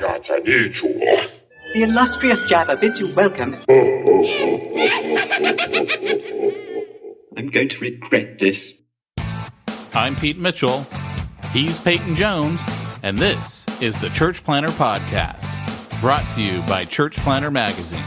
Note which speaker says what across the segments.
Speaker 1: The illustrious Jabba bids you welcome. I'm going to regret this.
Speaker 2: I'm Pete Mitchell. He's Peyton Jones. And this is the Church Planter Podcast, brought to you by Church Planter Magazine.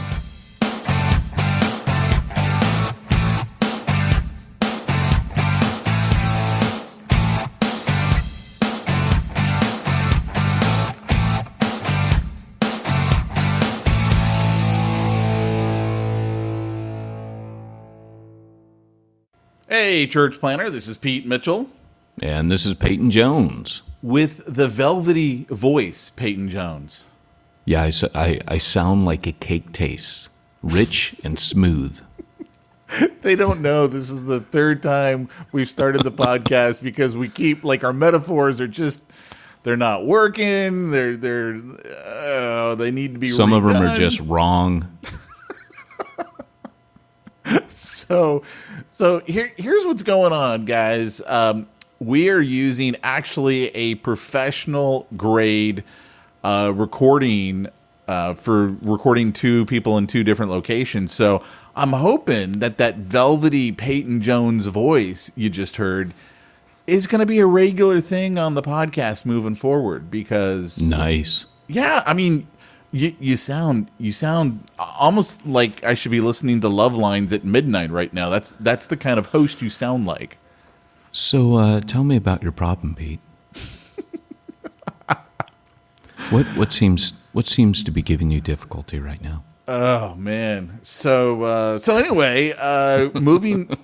Speaker 2: Hey, Church Planter, this is Pete Mitchell.
Speaker 3: And this is Peyton Jones.
Speaker 2: With the velvety voice, Peyton Jones.
Speaker 3: Yeah, I sound like a cake tastes, rich and smooth.
Speaker 2: They don't know this is the third time we've started the podcast because we keep, like, our metaphors are just, they're not working. They need to be
Speaker 3: Some
Speaker 2: redone.
Speaker 3: of them are just wrong.
Speaker 2: So here's what's going on, guys. We are using actually a professional grade recording for recording two people in two different locations. So I'm hoping that velvety Peyton Jones voice you just heard is going to be a regular thing on the podcast moving forward because
Speaker 3: Nice.
Speaker 2: Yeah, I mean, you sound almost like I should be listening to Love Lines at midnight right now. That's the kind of host you sound like.
Speaker 3: So tell me about your problem, Pete. What seems to be giving you difficulty right now?
Speaker 2: Oh man. So anyway, moving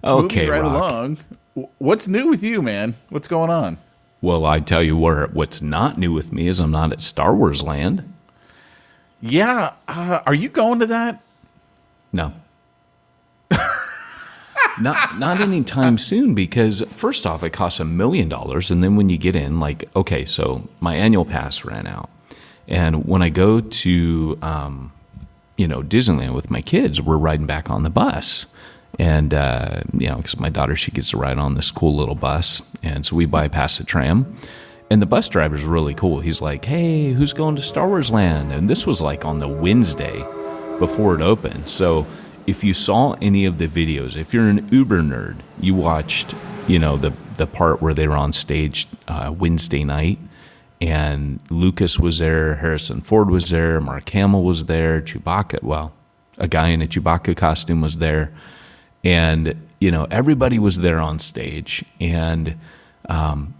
Speaker 3: Okay,
Speaker 2: right
Speaker 3: Rock.
Speaker 2: along. What's new with you, man? What's going on?
Speaker 3: Well, I tell you what's not new with me is I'm not at Star Wars Land.
Speaker 2: Yeah, are you going to that?
Speaker 3: No. Not anytime soon because first off, it costs $1 million. And then when you get in, like, okay, so my annual pass ran out. And when I go to, Disneyland with my kids, we're riding back on the bus. And, because my daughter, she gets to ride on this cool little bus. And so we bypass the tram. And the bus driver's really cool. He's like, hey, who's going to Star Wars Land? And this was like on the Wednesday before it opened. So if you saw any of the videos, if you're an Uber nerd, you watched, the part where they were on stage Wednesday night. And Lucas was there, Harrison Ford was there, Mark Hamill was there, Chewbacca, well, a guy in a Chewbacca costume was there. And, everybody was there on stage. And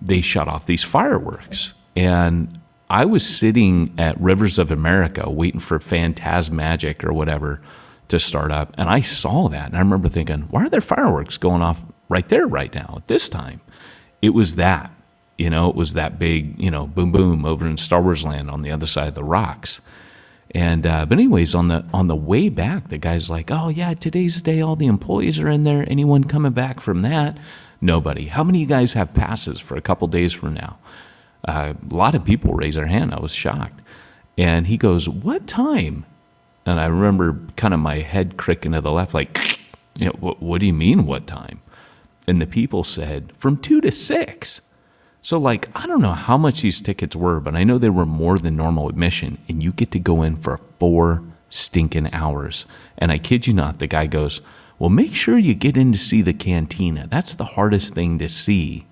Speaker 3: they shut off these fireworks. And I was sitting at Rivers of America waiting for Phantasmagic or whatever to start up. And I saw that. And I remember thinking, why are there fireworks going off right there right now at this time? It was that, it was that big, boom, boom over in Star Wars Land on the other side of the rocks. And, but anyways, on the way back, the guy's like, oh yeah, today's the day all the employees are in there. Anyone coming back from that? Nobody. How many of you guys have passes for a couple days from now? A lot of people raised their hand. I was shocked. And he goes, what time? And I remember kind of my head cricking to the left, like, what do you mean what time? And the people said, from 2 to 6. So, like, I don't know how much these tickets were, but I know they were more than normal admission. And you get to go in for 4 stinking hours. And I kid you not, the guy goes, well, make sure you get in to see the cantina. That's the hardest thing to see.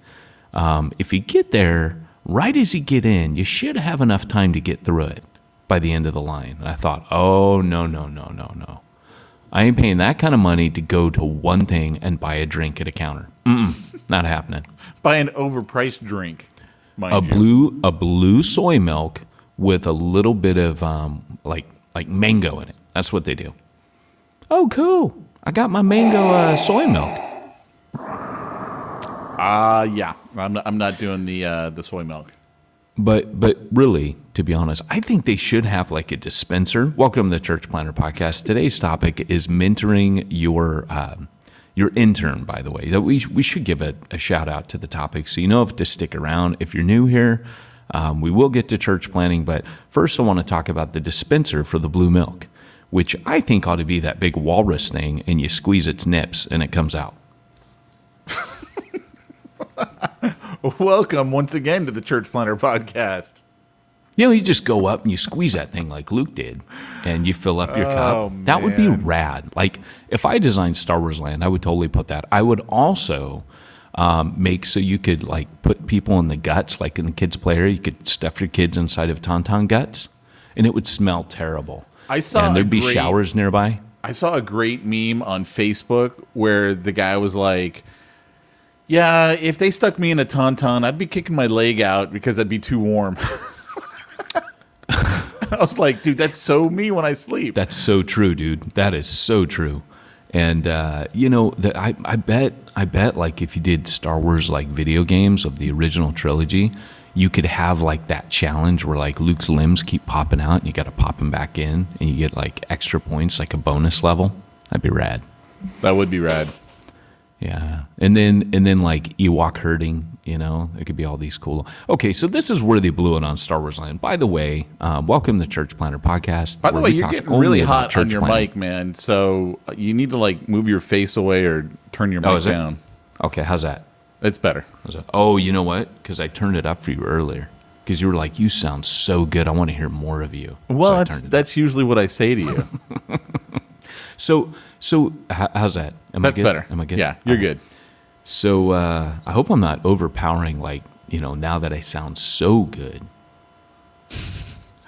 Speaker 3: If you get there, right as you get in, you should have enough time to get through it by the end of the line. And I thought, oh, no. I ain't paying that kind of money to go to one thing and buy a drink at a counter. Not happening.
Speaker 2: Buy an overpriced drink, mind you.
Speaker 3: A blue soy milk with a little bit of like mango in it. That's what they do. Oh, cool. I got my mango soy milk.
Speaker 2: Yeah. I'm not doing the soy milk.
Speaker 3: But really, to be honest, I think they should have like a dispenser. Welcome to the Church Planter Podcast. Today's topic is mentoring your intern, by the way. We should give a shout out to the topic so you know if to stick around. If you're new here, we will get to church planting, but first I want to talk about the dispenser for the blue milk, which I think ought to be that big walrus thing, and you squeeze its nips and it comes out.
Speaker 2: Welcome once again to the Church Planter Podcast.
Speaker 3: You just go up and you squeeze that thing like Luke did, and you fill up your cup. That would be rad. Like, if I designed Star Wars Land, I would totally put that. I would also make so you could, like, put people in the guts, like in the kids' play area. You could stuff your kids inside of Tauntaun guts, and it would smell terrible. And there'd be showers nearby.
Speaker 2: I saw a great meme on Facebook where the guy was like, yeah, if they stuck me in a Tauntaun, I'd be kicking my leg out because I'd be too warm. I was like, dude, that's so me when I sleep.
Speaker 3: That's so true, dude. That is so true. And I bet like if you did Star Wars like video games of the original trilogy, you could have like that challenge where like Luke's limbs keep popping out and you got to pop them back in and you get like extra points, like a bonus level. That'd be rad.
Speaker 2: That would be rad.
Speaker 3: Yeah. And then like Ewok herding, there could be all these cool. Okay, so this is where they blew it on Star Wars Land. By the way, welcome to Church Planter Podcast.
Speaker 2: By the way, you're getting really hot on your mic, man. So you need to like move your face away or turn your mic down.
Speaker 3: Okay, how's that?
Speaker 2: It's better.
Speaker 3: Oh, you know what? Because I turned it up for you earlier. Because you were like, you sound so good. I want to hear more of you.
Speaker 2: Well, that's usually what I say to you.
Speaker 3: So how's that?
Speaker 2: That's better.
Speaker 3: Am I good?
Speaker 2: Yeah, you're good.
Speaker 3: So I hope I'm not overpowering, like, now that I sound so good.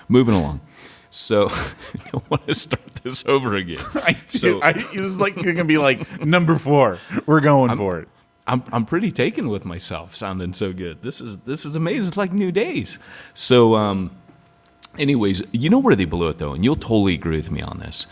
Speaker 3: Moving along. So I want to start this over again.
Speaker 2: I do. This is like going to be like number 4. We're going for it.
Speaker 3: I'm pretty taken with myself sounding so good. This is amazing. It's like new days. So anyways, you know where they blew it, though, and you'll totally agree with me on this.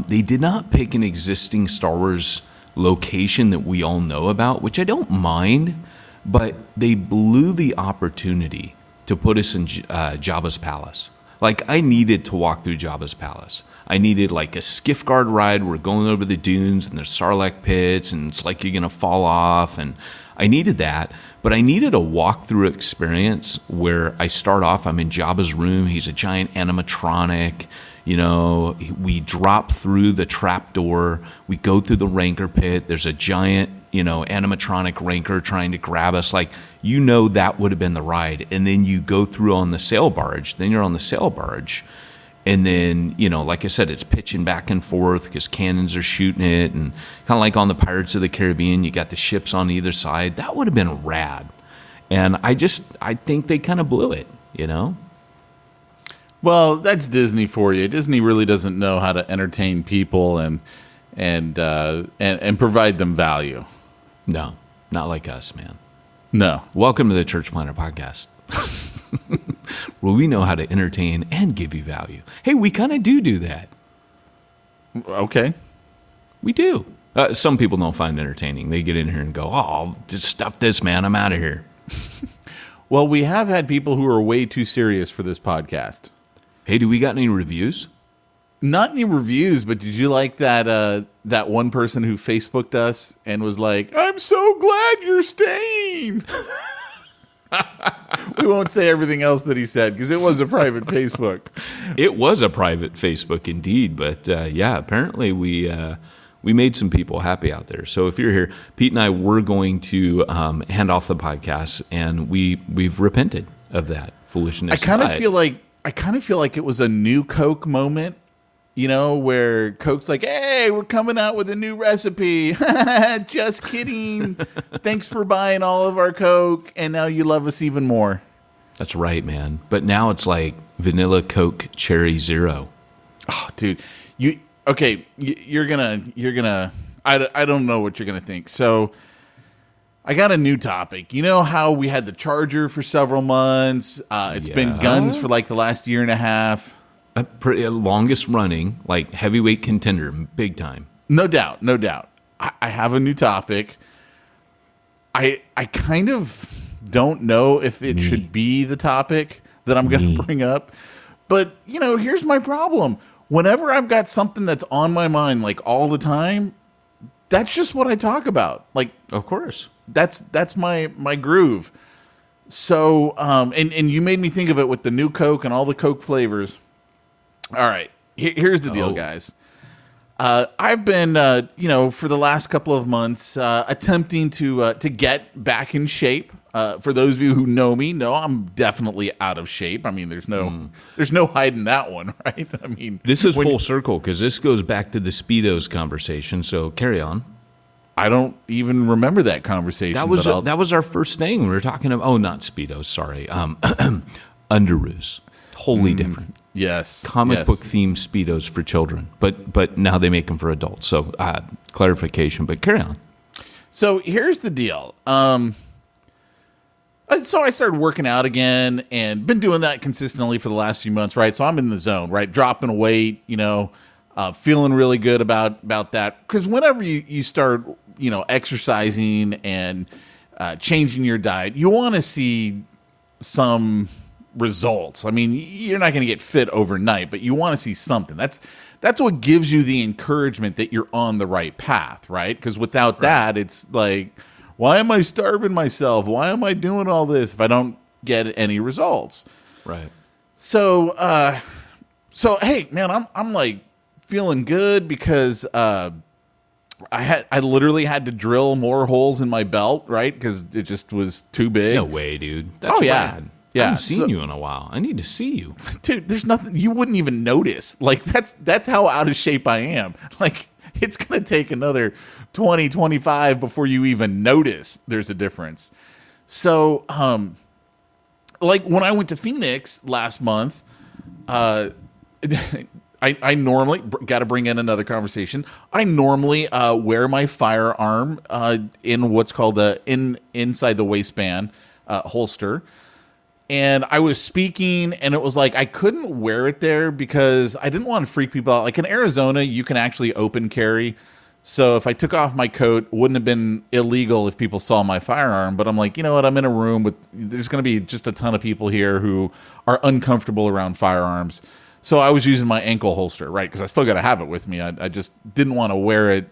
Speaker 3: They did not pick an existing Star Wars location that we all know about, which I don't mind, but they blew the opportunity to put us in Jabba's palace. Like, I needed to walk through Jabba's palace. I needed like a skiff guard ride. We're going over the dunes and there's Sarlacc pits and it's like you're going to fall off. And I needed that, but I needed a walkthrough experience where I start off, I'm in Jabba's room. He's a giant animatronic. We drop through the trap door. We go through the Rancor pit. There's a giant, animatronic Rancor trying to grab us. Like, that would have been the ride. And then you go through on the sail barge. Then you're on the sail barge. And then, like I said, it's pitching back and forth because cannons are shooting it. And kind of like on the Pirates of the Caribbean, you got the ships on either side. That would have been rad. And I think they kind of blew it,
Speaker 2: Well, that's Disney for you. Disney really doesn't know how to entertain people and provide them value.
Speaker 3: No, not like us, man.
Speaker 2: No.
Speaker 3: Welcome to the Church Planter Podcast. Where we know how to entertain and give you value. Hey, we kind of do that.
Speaker 2: Okay.
Speaker 3: We do. Some people don't find it entertaining. They get in here and go, oh, just stuff this, man. I'm out of here.
Speaker 2: Well, we have had people who are way too serious for this podcast.
Speaker 3: Hey, do we got any reviews?
Speaker 2: Not any reviews, but did you like that one person who Facebooked us and was like, I'm so glad you're staying? We won't say everything else that he said because it was a private Facebook.
Speaker 3: It was a private Facebook indeed, but apparently we made some people happy out there. So if you're here, Pete and I were going to hand off the podcast, and we've repented of that foolishness.
Speaker 2: I kind of feel like it was a new Coke moment. Where Coke's like, hey, we're coming out with a new recipe. Just kidding. Thanks for buying all of our Coke, and now you love us even more.
Speaker 3: That's right, man. But now it's like vanilla Coke Cherry Zero.
Speaker 2: Oh, dude. You're gonna, I don't know what you're gonna think. So I got a new topic. You know how we had the Charger for several months? It's been guns for like the last year and a half.
Speaker 3: Longest running, like heavyweight contender, big time.
Speaker 2: No doubt. I have a new topic. I kind of don't know if it should be the topic that I'm going to bring up. But, here's my problem. Whenever I've got something that's on my mind, like all the time, that's just what I talk about. Like,
Speaker 3: of course.
Speaker 2: That's my groove. So, and you made me think of it with the new Coke and all the Coke flavors. All right, here's the deal, guys. I've been, for the last couple of months, attempting to get back in shape. For those of you who know me, know I'm definitely out of shape. I mean, there's no hiding that one, right? I mean,
Speaker 3: This is full circle because this goes back to the Speedos conversation. So carry on.
Speaker 2: I don't even remember that conversation.
Speaker 3: That was our first thing. We were talking about, not Speedos, sorry. Underoos. Totally different.
Speaker 2: Yes.
Speaker 3: Comic book themed Speedos for children. But now they make them for adults. So clarification, but carry on.
Speaker 2: So here's the deal. So I started working out again and been doing that consistently for the last few months, right? So I'm in the zone, right? Dropping weight, feeling really good about that. Because whenever you start, exercising and changing your diet, you want to see some results. I mean, you're not going to get fit overnight, but you want to see something. That's what gives you the encouragement that you're on the right path, right? Because without that, it's like, why am I starving myself? Why am I doing all this if I don't get any results?
Speaker 3: Right.
Speaker 2: So hey, man, I'm like feeling good because I literally had to drill more holes in my belt, right? Because it just was too big.
Speaker 3: No way, dude. That's rad.
Speaker 2: Yeah.
Speaker 3: I haven't seen you in a while. I need to see you.
Speaker 2: Dude, there's nothing you wouldn't even notice. Like that's how out of shape I am. Like it's going to take another 20, 25 before you even notice there's a difference. So, like when I went to Phoenix last month, I normally got to bring in another conversation. I normally wear my firearm in what's called inside the waistband holster. And I was speaking, and it was like I couldn't wear it there because I didn't want to freak people out. Like in Arizona, you can actually open carry. So if I took off my coat, it wouldn't have been illegal if people saw my firearm. But I'm like, you know what? I'm in a room there's going to be just a ton of people here who are uncomfortable around firearms. So I was using my ankle holster, right? Because I still got to have it with me. I just didn't want to wear it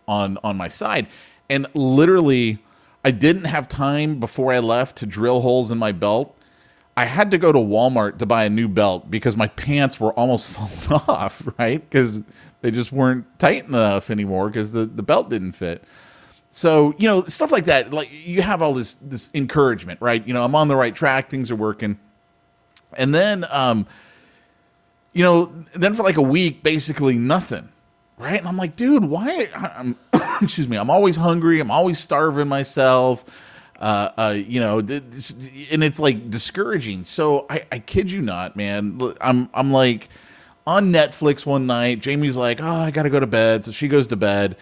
Speaker 2: on my side. And literally, I didn't have time before I left to drill holes in my belt. I had to go to Walmart to buy a new belt because my pants were almost falling off, right? Because they just weren't tight enough anymore because the belt didn't fit. So, stuff like that. Like you have all this encouragement, right? I'm on the right track. Things are working. And then, then for like a week, basically nothing, right? And I'm like, dude, why? Excuse me. I'm always hungry. I'm always starving myself. And it's like discouraging. So I kid you not, man. I'm like on Netflix one night. Jamie's like, oh, I got to go to bed. So she goes to bed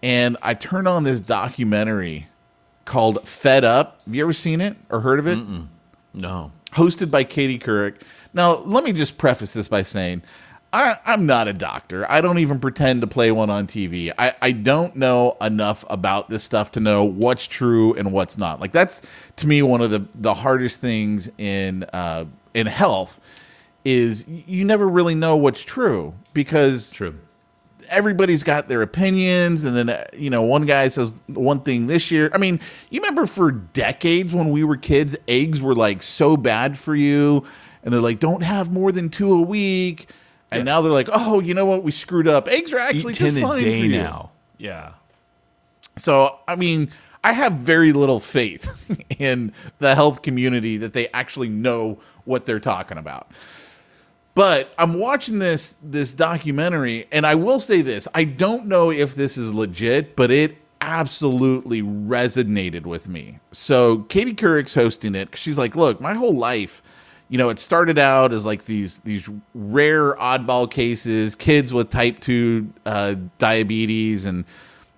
Speaker 2: and I turn on this documentary called Fed Up. Have you ever seen it or heard of it?
Speaker 3: No.
Speaker 2: Hosted by Katie Couric. Now, let me just preface this by saying I'm not a doctor. I don't even pretend to play one on TV. I don't know enough about this stuff to know what's true and what's not. Like that's to me one of the hardest things in health is you never really know what's true because everybody's got their opinions. And then, one guy says one thing this year. I mean, you remember for decades when we were kids, eggs were like so bad for you. And they're like, don't have more than 2 a week. And now they're like, oh, you know what? We screwed up. Eggs are actually just fine for you
Speaker 3: now. Yeah.
Speaker 2: So, I mean, I have very little faith in the health community that they actually know what they're talking about. But I'm watching this documentary, and I will say this. I don't know if this is legit, but it absolutely resonated with me. So Katie Couric's hosting it. She's like, look, my whole life, it started out as like these rare oddball cases, kids with type 2 diabetes, and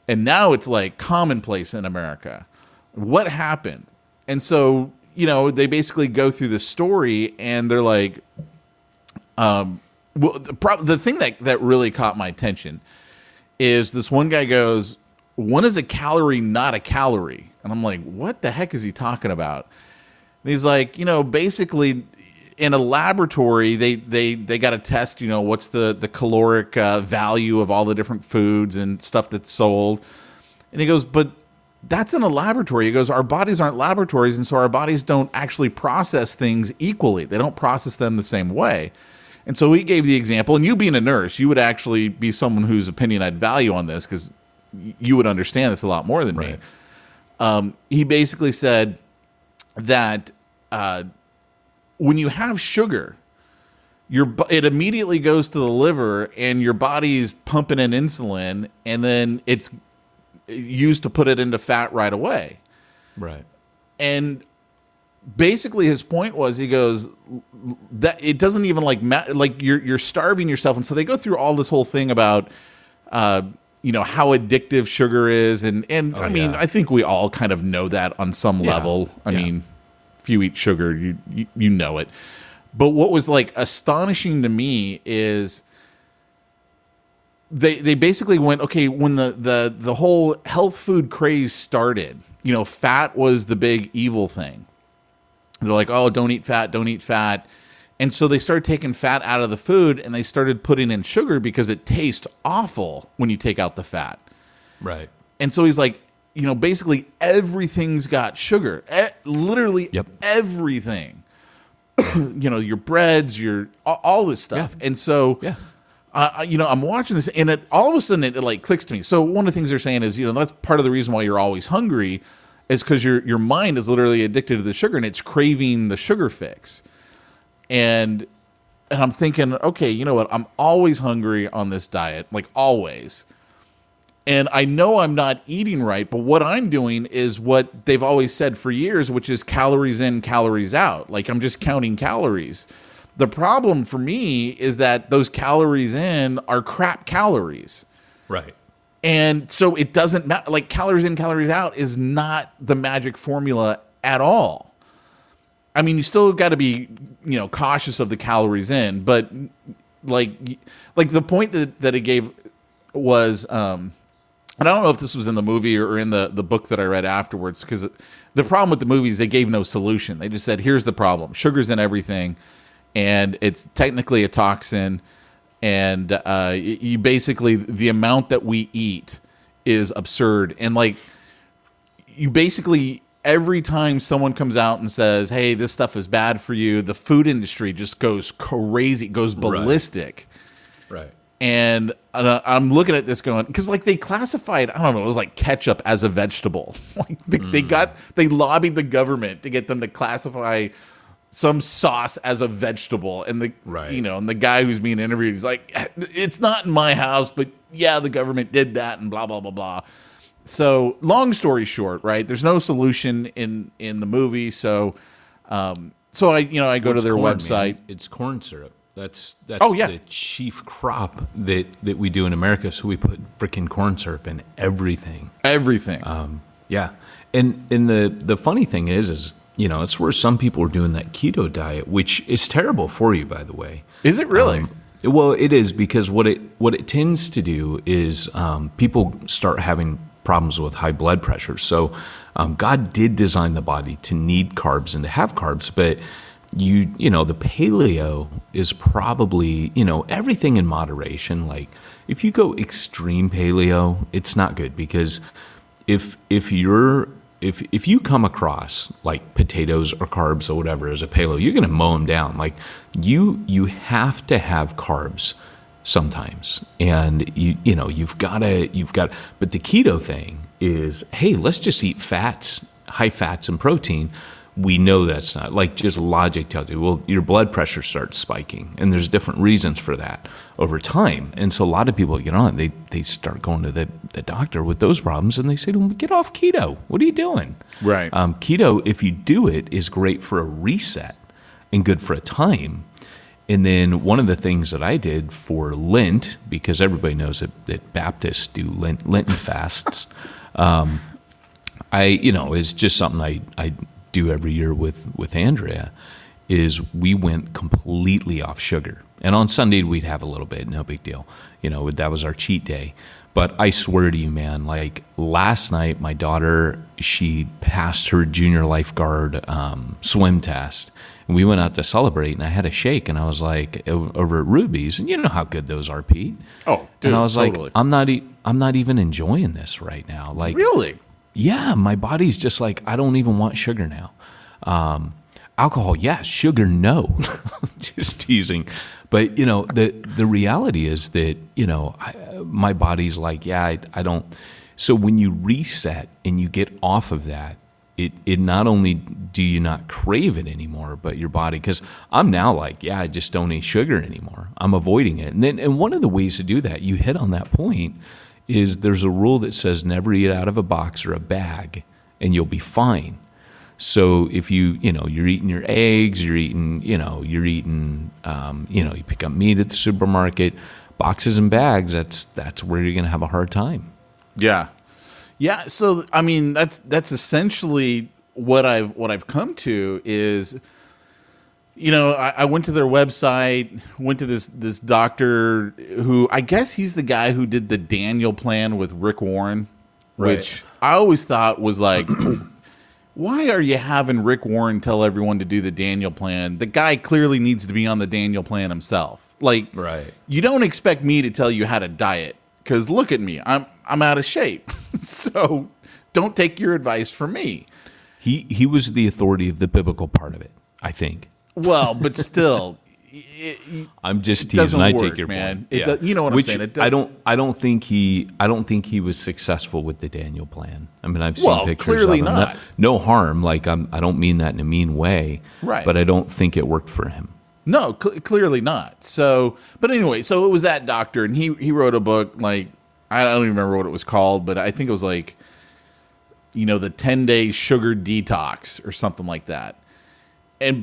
Speaker 2: now it's like commonplace in America. What happened? And so, they basically go through the story, and they're like, the thing that really caught my attention is this one guy goes, when is a calorie not a calorie? And I'm like, what the heck is he talking about? And he's like, basically in a laboratory, they got to test, what's the caloric value of all the different foods and stuff that's sold. And he goes, but that's in a laboratory. He goes, our bodies aren't laboratories, and so our bodies don't actually process things equally. They don't process them the same way. And so he gave the example, and you being a nurse, you would actually be someone whose opinion I'd value on this, because, you would understand this a lot more than me. He basically said, he goes, our bodies aren't laboratories, and so our bodies don't actually process things equally. They don't process them the same way. And so he gave the example, and you being a nurse, you would actually be someone whose opinion I'd value on this, because you would understand this a lot more than me. that when you have sugar, it immediately goes to the liver, and your body's pumping in insulin, and then it's used to put it into fat right away.
Speaker 3: Right.
Speaker 2: And basically his point was, he goes, that it doesn't even like you're starving yourself. And so they go through all this whole thing about how addictive sugar is, and I mean, I think we all kind of know that on some level. I mean, if you eat sugar, you know it. But what was like astonishing to me is they basically went, okay, when the whole health food craze started, fat was the big evil thing. They're like, oh, don't eat fat, don't eat fat. And so they started taking fat out of the food, and they started putting in sugar because it tastes awful when you take out the fat.
Speaker 3: Right.
Speaker 2: And so he's like, basically everything's got sugar. Literally everything. Your breads, all this stuff. Yeah. And so, I'm watching this, and all of a sudden it like clicks to me. So one of the things they're saying is, that's part of the reason why you're always hungry, is because your mind is literally addicted to the sugar, and it's craving the sugar fix. And I'm thinking, okay, you know what? I'm always hungry on this diet, like always. And I know I'm not eating right, but what I'm doing is what they've always said for years, which is calories in, calories out. Like, I'm just counting calories. The problem for me is that those calories in are crap calories.
Speaker 3: Right.
Speaker 2: And so it doesn't matter. Like, calories in, calories out is not the magic formula at all. I mean, you still got to be, cautious of the calories in, but like the point that it gave was, and I don't know if this was in the movie or in the book that I read afterwards, because the problem with the movies, they gave no solution. They just said, here's the problem. Sugar's in everything, and it's technically a toxin, and you basically, the amount that we eat is absurd. And like, you basically, every time someone comes out and says, hey, this stuff is bad for you, the food industry just goes crazy, goes ballistic.
Speaker 3: Right.
Speaker 2: And I'm looking at this going, because like they classified, I don't know, it was like ketchup as a vegetable. Like they lobbied the government to get them to classify some sauce as a vegetable. And and the guy who's being interviewed, he's like, it's not in my house, but yeah, the government did that and blah, blah, blah, blah. So long story short, right? There's no solution in the movie. So I go to their website.
Speaker 3: Man. It's corn syrup. That's the chief crop that we do in America. So we put freaking corn syrup in everything.
Speaker 2: Everything.
Speaker 3: Yeah. And the funny thing is it's where some people are doing that keto diet, which is terrible for you, by the way.
Speaker 2: Is it really?
Speaker 3: Well, it is, because what it tends to do is people start having problems with high blood pressure. So God did design the body to need carbs and to have carbs, but the paleo is probably, everything in moderation. Like, if you go extreme paleo, it's not good, because if you come across like potatoes or carbs or whatever as a paleo, you're going to mow them down. Like, you have to have carbs sometimes, and you've got but the keto thing is, hey, let's just eat high fats and protein. We know that's not, like, just logic tells you, well, your blood pressure starts spiking, and there's different reasons for that over time. And so a lot of people get on, they start going to the doctor with those problems, and they say to them, get off keto. What are you doing?
Speaker 2: Right.
Speaker 3: Keto, if you do it, is great for a reset and good for a time. And then one of the things that I did for Lent, because everybody knows that Baptists do Lenten fasts, is just something I do every year with Andrea, is we went completely off sugar. And on Sunday we'd have a little bit, no big deal. That was our cheat day. But I swear to you, man, like last night, my daughter, she passed her junior lifeguard swim test. And we went out to celebrate, and I had a shake, and I was like, over at Ruby's, and you know how good those are, Pete.
Speaker 2: Oh, dude,
Speaker 3: and I was
Speaker 2: totally.
Speaker 3: Like, I'm not even enjoying this right now. Like,
Speaker 2: really?
Speaker 3: Yeah, my body's just like, I don't even want sugar now. Alcohol, yeah. Sugar, no. Just teasing. But, the reality is that, my body's like, yeah, I don't. So when you reset and you get off of that, it not only do you not crave it anymore, but your body, because I'm now like, I just don't eat sugar anymore. I'm avoiding it. And one of the ways to do that, you hit on that point, is there's a rule that says never eat out of a box or a bag and you'll be fine. So if you're eating your eggs, you pick up meat at the supermarket, boxes and bags, that's where you're going to have a hard time.
Speaker 2: Yeah. Yeah, so I mean that's essentially what I've come to is, I went to their website, went to this doctor who I guess he's the guy who did the Daniel plan with Rick Warren, which I always thought was like, why are you having Rick Warren tell everyone to do the Daniel plan? The guy clearly needs to be on the Daniel plan himself. Like, you don't expect me to tell you how to diet because look at me, I'm out of shape. So don't take your advice from me.
Speaker 3: He was the authority of the biblical part of it, I think.
Speaker 2: Well, but still,
Speaker 3: I'm just teasing. I take your
Speaker 2: man.
Speaker 3: point.
Speaker 2: You know what I'm saying?
Speaker 3: I don't think he was successful with the Daniel plan. I mean, I've seen pictures
Speaker 2: clearly
Speaker 3: of him.
Speaker 2: not.
Speaker 3: No harm. Like I don't mean that in a mean way.
Speaker 2: Right.
Speaker 3: But I don't think it worked for him.
Speaker 2: No, clearly not. So, but anyway, so it was that doctor, and he wrote a book, like, I don't even remember what it was called, but I think it was like, the 10-day sugar detox or something like that.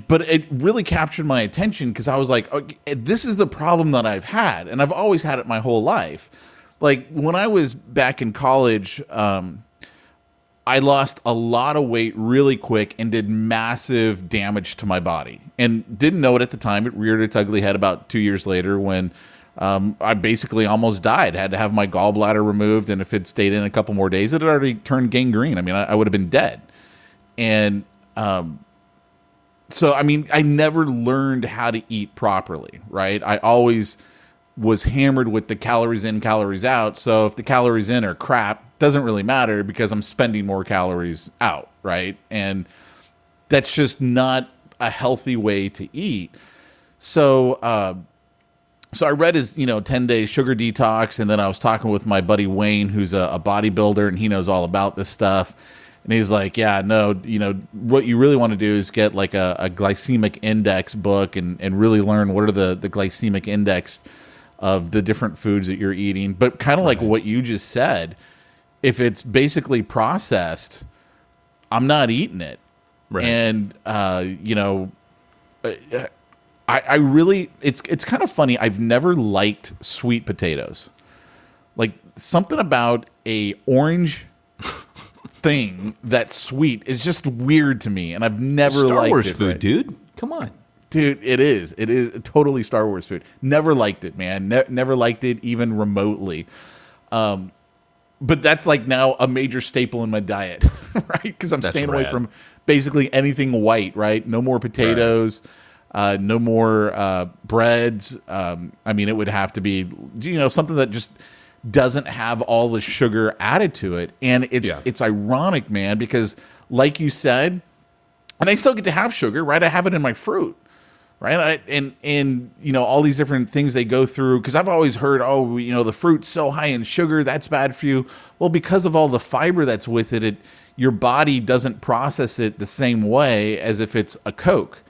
Speaker 2: But it really captured my attention because I was like, okay, this is the problem that I've had, and I've always had it my whole life. Like when I was back in college, I lost a lot of weight really quick and did massive damage to my body and didn't know it at the time. It reared its ugly head about 2 years later when I basically almost died. Had to have my gallbladder removed, and if it stayed in a couple more days, it had already turned gangrene. I mean, I would have been dead. And so, I mean, I never learned how to eat properly, right? I always was hammered with the calories in, calories out. So if the calories in are crap, doesn't really matter because I'm spending more calories out, right? And that's just not a healthy way to eat. So, so I read his, 10-day sugar detox, and then I was talking with my buddy Wayne, who's a bodybuilder, and he knows all about this stuff. And he's like, yeah, no, what you really want to do is get like a glycemic index book and really learn what are the glycemic index of the different foods that you're eating. But kind of like what you just said, if it's basically processed, I'm not eating it. Right. And, I really, it's kind of funny. I've never liked sweet potatoes. Like something about a orange thing that's sweet is just weird to me. And I've never liked it.
Speaker 3: Star Wars food, dude. Come on.
Speaker 2: Dude, it is totally Star Wars food. Never liked it, man. Never liked it even remotely. But that's like now a major staple in my diet, right? Because I'm staying away from basically anything white, right? No more potatoes, no more breads. I mean, it would have to be, something that just doesn't have all the sugar added to it. And it's ironic, man, because like you said, and I still get to have sugar, right? I have it in my fruit. Right. And all these different things they go through, because I've always heard, the fruit's so high in sugar, that's bad for you. Well, because of all the fiber that's with it, your body doesn't process it the same way as if it's a Coke.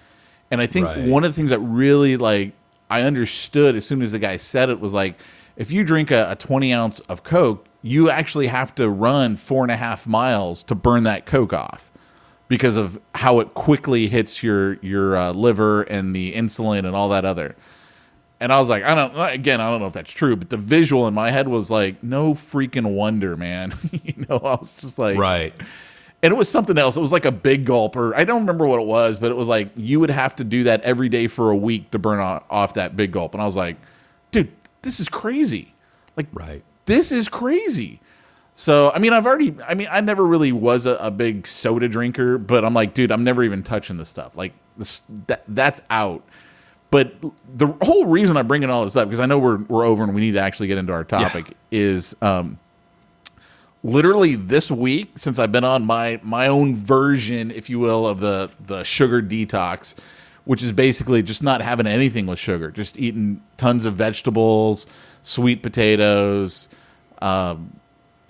Speaker 2: And I think one of the things that really I understood as soon as the guy said it was like, if you drink a 20 ounce of Coke, you actually have to run 4.5 miles to burn that Coke off, because of how it quickly hits your liver and the insulin and all that other. And I was like, I don't know if that's true, but the visual in my head was like, no freaking wonder, man. I was just like, right. And it was something else. It was like a big gulp, or I don't remember what it was, but it was like you would have to do that every day for a week to burn off that big gulp. And I was like, dude, this is crazy. This is crazy. So, I mean, I never really was a big soda drinker, but I'm like, dude, I'm never even touching this stuff. Like, that's out. But the whole reason I'm bringing all this up, because I know we're over and we need to actually get into our topic, is literally this week, since I've been on my own version, if you will, of the sugar detox, which is basically just not having anything with sugar, just eating tons of vegetables, sweet potatoes,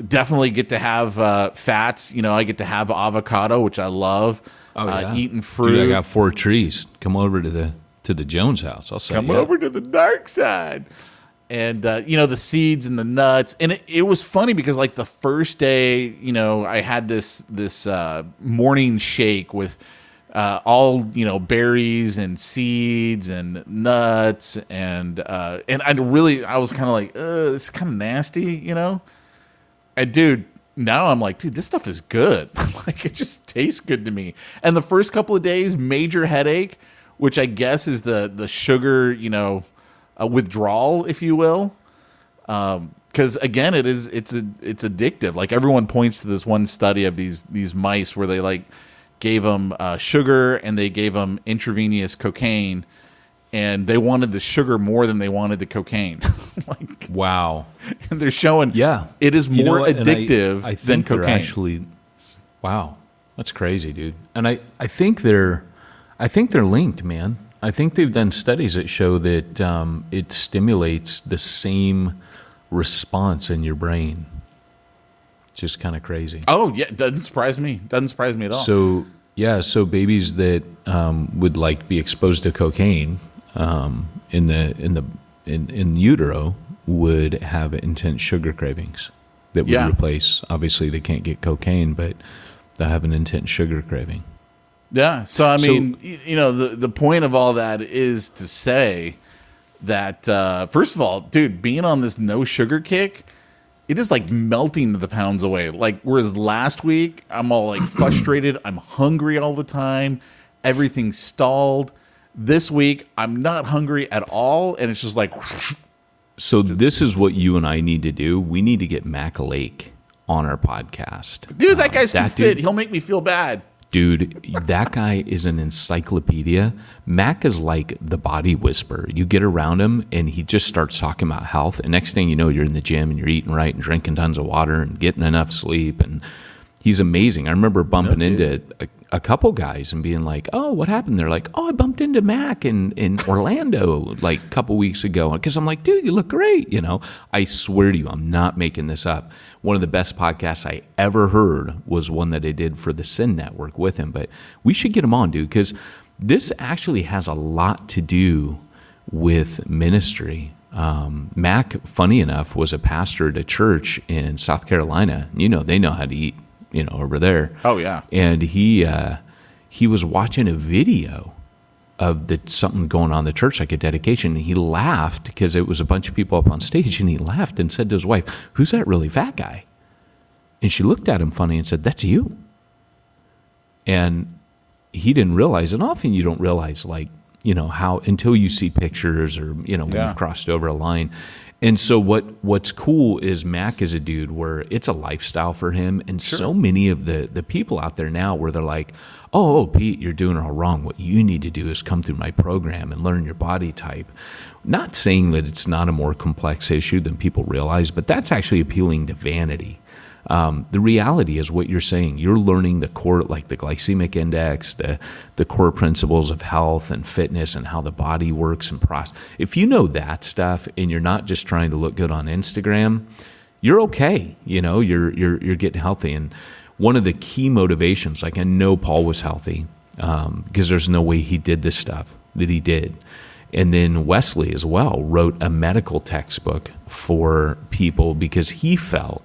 Speaker 2: definitely get to have fats. I get to have avocado, which I love. Eating fruit.
Speaker 3: Dude, I got 4 trees. Come over to the Jones house. I'll say
Speaker 2: Come over to the dark side. And, the seeds and the nuts. And it was funny because, like, the first day, I had this morning shake with all, berries and seeds and nuts. And I was kind of like, this is kind of nasty, And, dude, now I'm like, dude, this stuff is good. Like, it just tastes good to me. And the first couple of days, major headache, which I guess is the sugar, withdrawal, if you will, because again, it's addictive. Like, everyone points to this one study of these mice where they like gave them sugar and they gave them intravenous cocaine, and they wanted the sugar more than they wanted the cocaine. Like,
Speaker 3: wow!
Speaker 2: And they're showing, it is more addictive than cocaine.
Speaker 3: Actually, wow, that's crazy, dude. And I think they're linked, man. I think they've done studies that show that it stimulates the same response in your brain. Just kind of crazy.
Speaker 2: Oh, yeah. Doesn't surprise me. Doesn't surprise me at all.
Speaker 3: So babies that would like be exposed to cocaine in utero would have intense sugar cravings that would replace. Obviously, they can't get cocaine, but they'll have an intense sugar craving.
Speaker 2: Yeah. So, I mean, the point of all that is to say that, first of all, dude, being on this no sugar kick, it is like melting the pounds away. Like, whereas last week, I'm all like frustrated. I'm hungry all the time. Everything's stalled. This week, I'm not hungry at all. And it's just like.
Speaker 3: So this is what you and I need to do. We need to get Mac Lake on our podcast.
Speaker 2: Dude, that guy's too fit. He'll make me feel bad.
Speaker 3: Dude, that guy is an encyclopedia. Mac is like the body whisperer. You get around him and he just starts talking about health. And next thing you know, you're in the gym and you're eating right and drinking tons of water and getting enough sleep. And he's amazing. I remember bumping into a couple guys and being like, oh, what happened? They're like, oh, I bumped into Mac in Orlando like a couple weeks ago. Because I'm like, dude, you look great. I swear to you, I'm not making this up. One of the best podcasts I ever heard was one that I did for the Sin Network with him. But we should get him on, dude, because this actually has a lot to do with ministry. Mac, funny enough, was a pastor at a church in South Carolina. They know how to eat, over there.
Speaker 2: Oh, yeah.
Speaker 3: And he was watching a video of something going on in the church, like a dedication, and he laughed because it was a bunch of people up on stage, and he laughed and said to his wife, who's that really fat guy? And she looked at him funny and said, that's you. And he didn't realize, and often you don't realize, like, how until you see pictures or, when you've crossed over a line. And so what's cool is Mac is a dude where it's a lifestyle for him. And so many of the people out there now where they're like, oh, Pete, you're doing it all wrong. What you need to do is come through my program and learn your body type. Not saying that it's not a more complex issue than people realize, but that's actually appealing to vanity. The reality is what you're saying. You're learning the core, like the glycemic index, the core principles of health and fitness and how the body works and process. If you know that stuff and you're not just trying to look good on Instagram, you're okay. You're getting healthy. And one of the key motivations, like I know Paul was healthy because there's no way he did this stuff that he did. And then Wesley as well wrote a medical textbook for people because he felt,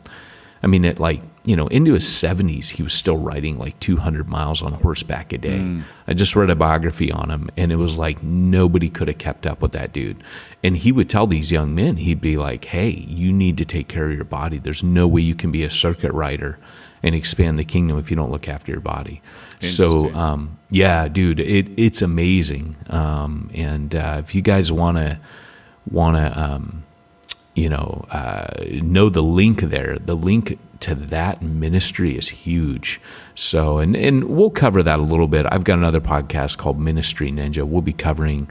Speaker 3: into his 70s, he was still riding like 200 miles on horseback a day. I just read a biography on him, and it was like nobody could have kept up with that dude. And he would tell these young men, he'd be like, hey, you need to take care of your body. There's no way you can be a circuit rider and expand the kingdom if you don't look after your body. So, dude, it's amazing. And if you guys want to know the link there, the link to that ministry is huge. So, and we'll cover that a little bit. I've got another podcast called Ministry Ninja. We'll be covering,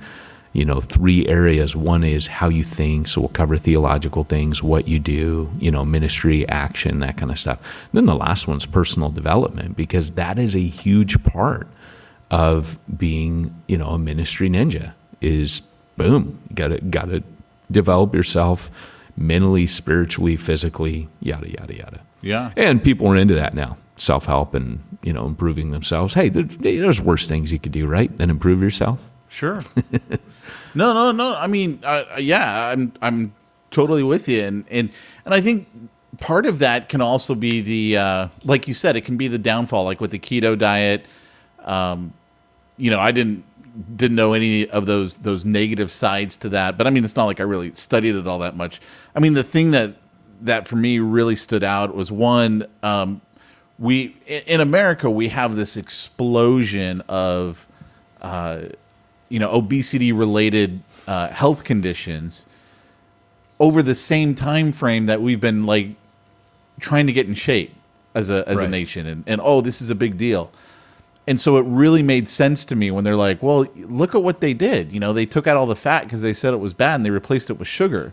Speaker 3: 3 areas. One is how you think. So we'll cover theological things, what you do, ministry, action, that kind of stuff. Then the last one's personal development, because that is a huge part of being, a ministry ninja is boom. You gotta develop yourself, mentally, spiritually, physically, yada, yada, yada.
Speaker 2: Yeah.
Speaker 3: And people are into that now, self-help and, improving themselves. Hey, there's worse things you could do, right, than improve yourself?
Speaker 2: Sure. No. I mean, yeah, I'm totally with you. And I think part of that can also be the, like you said, it can be the downfall, like with the keto diet. I didn't know any of those negative sides to that, but I mean, it's not like I really studied it all that much. I mean, the thing that for me really stood out was one, we in America, we have this explosion of, obesity related health conditions over the same time frame that we've been like trying to get in shape as a nation, and this is a big deal. And so it really made sense to me when they're like, well, look at what they did. They took out all the fat because they said it was bad, and they replaced it with sugar.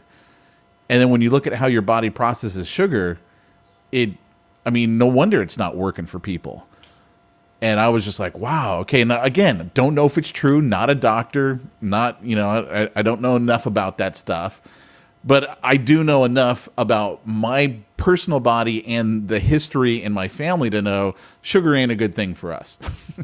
Speaker 2: And then when you look at how your body processes sugar, no wonder it's not working for people. And I was just like, wow, okay. Now, again, don't know if it's true. Not a doctor. Not, I don't know enough about that stuff. But I do know enough about my personal body and the history in my family to know sugar ain't a good thing for us,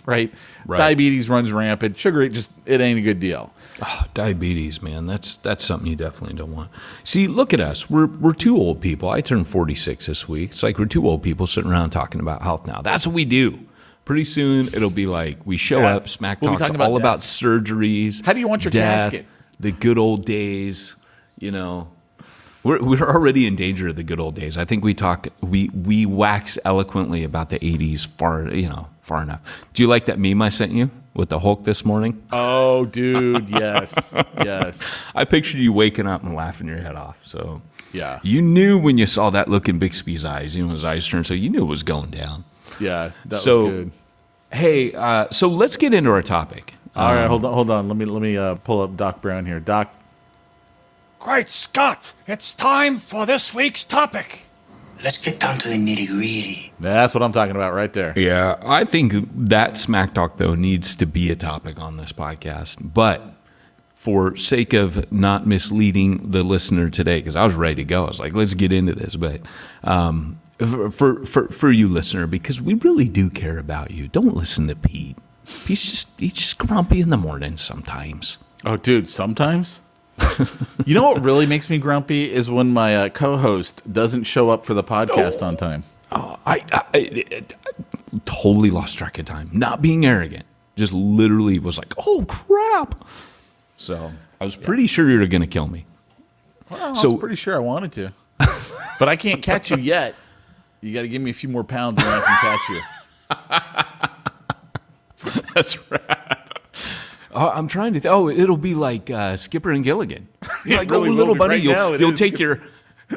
Speaker 2: right? Diabetes runs rampant. Sugar, it ain't a good deal.
Speaker 3: Oh, diabetes, man, that's something you definitely don't want. See, look at us. We're two old people. I turned 46 this week. It's like we're two old people sitting around talking about health now. That's what we do. Pretty soon, it'll be like we show up, Smack Talk's all about surgeries.
Speaker 2: How do you want your casket?
Speaker 3: The good old days, We're already in danger of the good old days. I think we wax eloquently about the 80s far enough. Do you like that meme I sent you with the Hulk this morning?
Speaker 2: Oh, dude, yes.
Speaker 3: I pictured you waking up and laughing your head off. So
Speaker 2: yeah,
Speaker 3: you knew when you saw that look in Bixby's eyes, his eyes turned, so you knew it was going down.
Speaker 2: Yeah, that was good.
Speaker 3: Hey, so let's get into our topic.
Speaker 2: All right, hold on. Let me pull up Doc Brown here. Doc.
Speaker 4: Great Scott! It's time for this week's topic.
Speaker 5: Let's get down to the nitty-gritty.
Speaker 2: That's what I'm talking about right there.
Speaker 3: Yeah, I think that Smack Talk, though, needs to be a topic on this podcast. But for sake of not misleading the listener today, because I was ready to go. I was like, let's get into this. But for you, listener, because we really do care about you, don't listen to Pete. He's just grumpy in the morning sometimes.
Speaker 2: Oh, dude, sometimes? You know what really makes me grumpy is when my co-host doesn't show up for the podcast on time.
Speaker 3: Oh, I totally lost track of time. Not being arrogant. Just literally was like, oh, crap. So I was pretty sure you were going to kill me.
Speaker 2: Well, I was pretty sure I wanted to. But I can't catch you yet. You got to give me a few more pounds and I can catch you.
Speaker 3: That's right. I'm trying to. It'll be like Skipper and Gilligan. You're like,
Speaker 2: really
Speaker 3: little buddy,
Speaker 2: right
Speaker 3: you'll take your.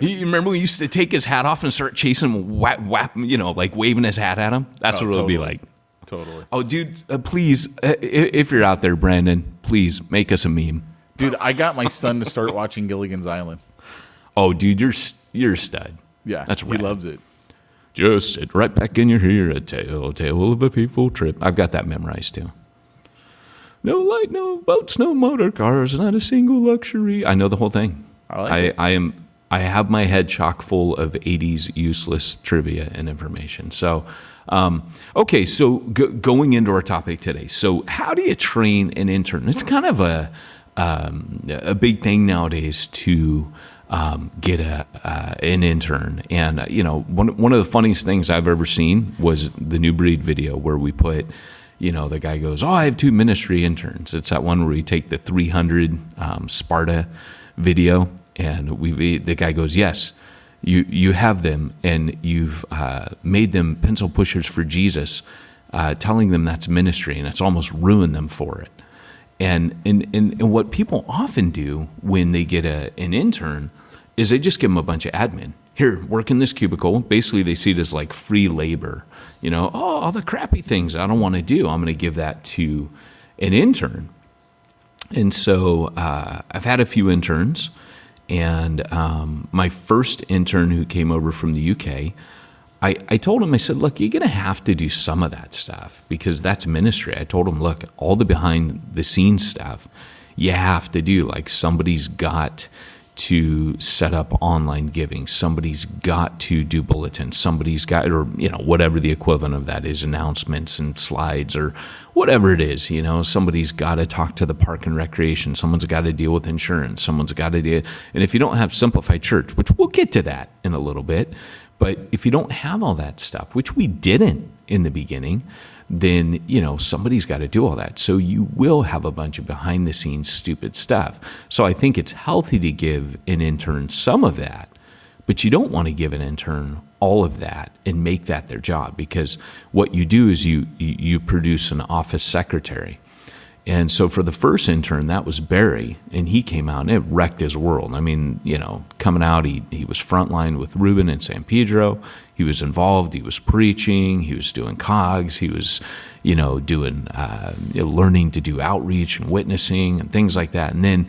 Speaker 3: You remember we used to take his hat off and start chasing him, whap, like waving his hat at him. That's what it'll be like.
Speaker 2: Totally.
Speaker 3: Oh, dude, please, if you're out there, Brandon, please make us a meme.
Speaker 2: Dude, I got my son to start watching Gilligan's Island.
Speaker 3: Oh, dude, you're a stud.
Speaker 2: Yeah,
Speaker 3: that's rad.
Speaker 2: He loves it.
Speaker 3: Just sit right back in your ear, a tale of a fateful trip. I've got that memorized too. No light, no boats, no motor cars, not a single luxury. I know the whole thing.
Speaker 2: I like it.
Speaker 3: I have my head chock full of 80s useless trivia and information. So, okay, so going into our topic today. So how do you train an intern? It's kind of a big thing nowadays to get an intern. And, one of the funniest things I've ever seen was the New Breed video where we put – the guy goes, I have 2 ministry interns. It's that one where we take the 300 Sparta video, and the guy goes, yes, you have them, and you've made them pencil pushers for Jesus, telling them that's ministry, and it's almost ruined them for it. And what people often do when they get an intern is they just give them a bunch of admin. Here, work in this cubicle. Basically, they see it as like free labor. All the crappy things I don't want to do, I'm going to give that to an intern. And so I've had a few interns, and my first intern who came over from the UK, I told him, I said, look, you're going to have to do some of that stuff because that's ministry. I told him, look, all the behind the scenes stuff you have to do. Like somebody's got to set up online giving. Somebody's got to do bulletins. Somebody's got, or whatever the equivalent of that is, announcements and slides or whatever it is. Somebody's got to talk to the park and recreation. Someone's got to deal with insurance. Someone's got to deal. And if you don't have Simplified Church, which we'll get to that in a little bit, but if you don't have all that stuff, which we didn't in the beginning, then, somebody's got to do all that. So you will have a bunch of behind the scenes stupid stuff. So I think it's healthy to give an intern some of that, but you don't want to give an intern all of that and make that their job, because what you do is you produce an office secretary. And so for the first intern, that was Barry, and he came out and it wrecked his world. I mean, coming out, he was frontline with Ruben and San Pedro. He was involved. He was preaching. He was doing COGS. He was, doing learning to do outreach and witnessing and things like that. And then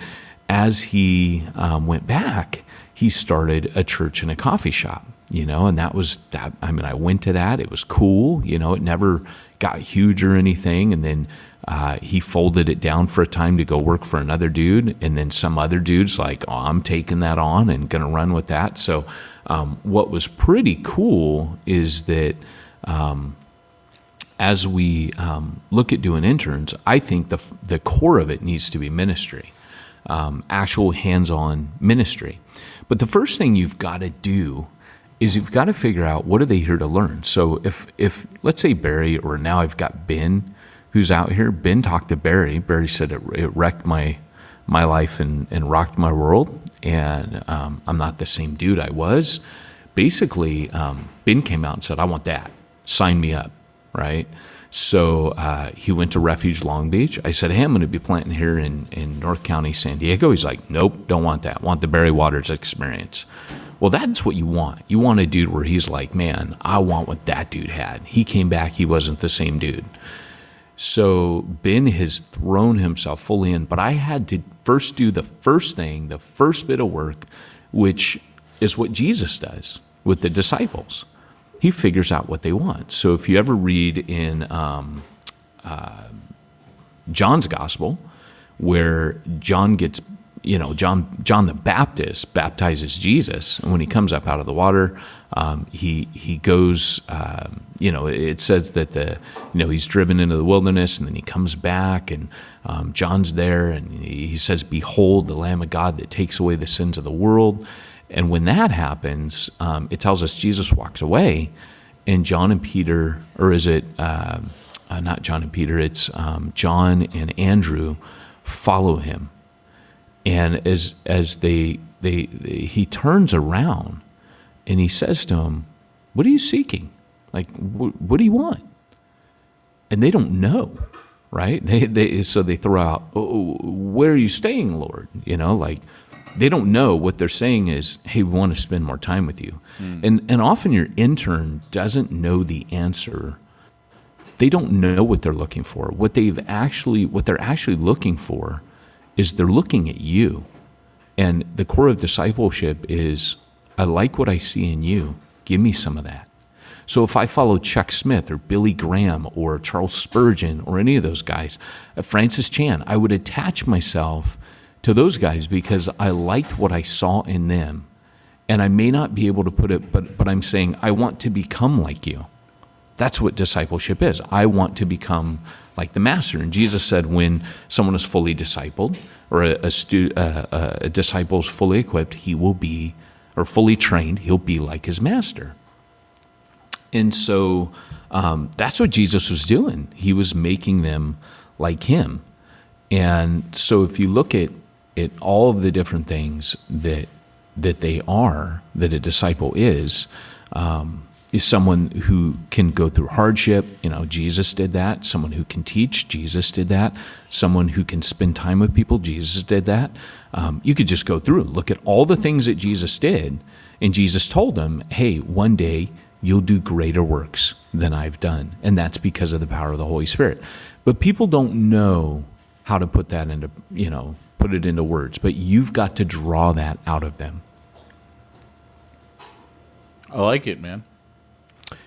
Speaker 3: as he went back, he started a church and a coffee shop. And that was that. I mean, I went to that. It was cool. It never got huge or anything. And then he folded it down for a time to go work for another dude. And then some other dude's like, oh, I'm taking that on and going to run with that. So what was pretty cool is that as we look at doing interns, I think the core of it needs to be ministry, actual hands-on ministry. But the first thing you've got to do is you've got to figure out, what are they here to learn? So if let's say Barry, or now I've got Ben, who's out here. Ben talked to Barry. Barry said it wrecked my life and rocked my world, and I'm not the same dude I was. Basically, Ben came out and said, I want that. Sign me up, right? So he went to Refuge Long Beach. I said, hey, I'm going to be planting here in North County, San Diego. He's like, nope, don't want that. Want the Barry Waters experience. Well, that's what you want. You want a dude where he's like, man, I want what that dude had. He came back, he wasn't the same dude. So Ben has thrown himself fully in, but I had to first do the first thing, the first bit of work, which is what Jesus does with the disciples. He figures out what they want. So if you ever read in John's gospel, where John gets, John the Baptist baptizes Jesus, and when he comes up out of the water, he goes, it says that he's driven into the wilderness, and then he comes back, and John's there, and he says, behold, the Lamb of God that takes away the sins of the world. And when that happens, it tells us Jesus walks away, and John and Peter, or is it not John and Peter, it's John and Andrew follow him. And as he turns around and he says to him, what are you seeking? Like, what do you want? And they don't know, right? So they throw out, oh, where are you staying, Lord? They don't know. What they're saying is, hey, we want to spend more time with you. And often your intern doesn't know the answer. They don't know what they're looking for. What they're actually looking for is they're looking at you. And the core of discipleship is, I like what I see in you. Give me some of that. So if I follow Chuck Smith or Billy Graham or Charles Spurgeon or any of those guys, Francis Chan, I would attach myself to those guys because I liked what I saw in them. And I may not be able to put it, but I'm saying, I want to become like you. That's what discipleship is. I want to become like the master. And Jesus said, when someone is fully discipled, or a disciple is fully equipped, he will be, or fully trained, he'll be like his master. And so that's what Jesus was doing. He was making them like him. And so if you look at all of the different things that they are, that a disciple is someone who can go through hardship. Jesus did that. Someone who can teach. Jesus did that. Someone who can spend time with people. Jesus did that. You could just go through, look at all the things that Jesus did, and Jesus told them, hey, one day you'll do greater works than I've done. And that's because of the power of the Holy Spirit. But people don't know how to put that into, put it into words, but you've got to draw that out of them.
Speaker 2: I like it, man.